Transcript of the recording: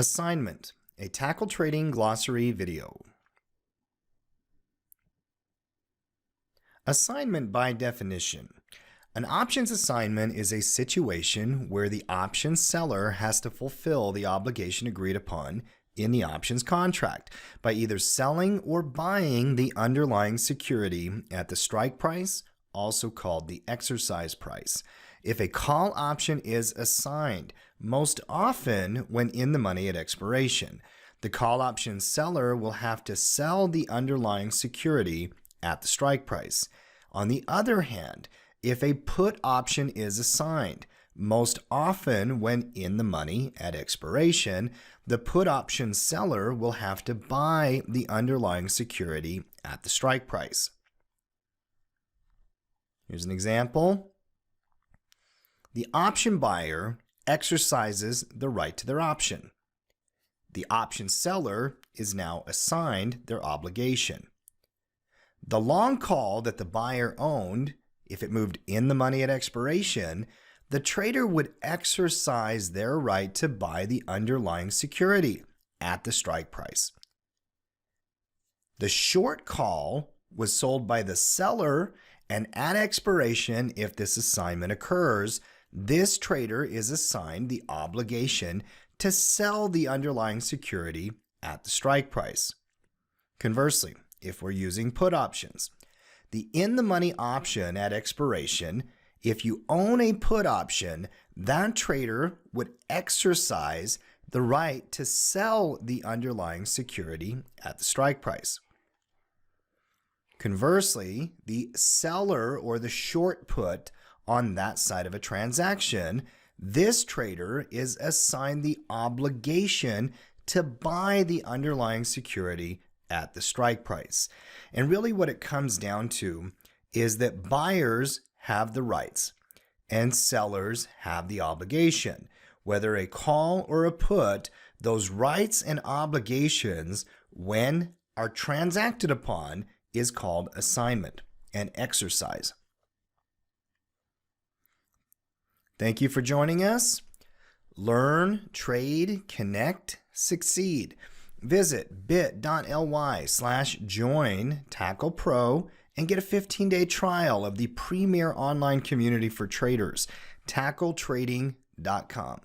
Assignment, a tackle trading glossary video. Assignment by definition. An options assignment is a situation where the option seller has to fulfill the obligation agreed upon in the options contract by either selling or buying the underlying security at the strike price, also called the exercise price. If a call option is assigned, most often when in the money at expiration, the call option seller will have to sell the underlying security at the strike price. On the other hand, if a put option is assigned, most often when in the money at expiration, the put option seller will have to buy the underlying security at the strike price. Here's an example. The option buyer exercises the right to their option. The option seller is now assigned their obligation. The long call that the buyer owned, if it moved in the money at expiration, the trader would exercise their right to buy the underlying security at the strike price. The short call was sold by the seller, and at expiration, if this assignment occurs, this trader is assigned the obligation to sell the underlying security at the strike price. Conversely, if we're using put options, the in-the-money option at expiration, if you own a put option, that trader would exercise the right to sell the underlying security at the strike price. Conversely, the seller or the short put on that side of a transaction, this trader is assigned the obligation to buy the underlying security at the strike price. And really what it comes down to is that buyers have the rights and sellers have the obligation. Whether a call or a put, those rights and obligations, when are transacted upon, is called assignment and exercise. Thank you for joining us. Learn, trade, connect, succeed. Visit bit.ly/join-tackle-pro and get a 15-day trial of the premier online community for traders, tackletrading.com.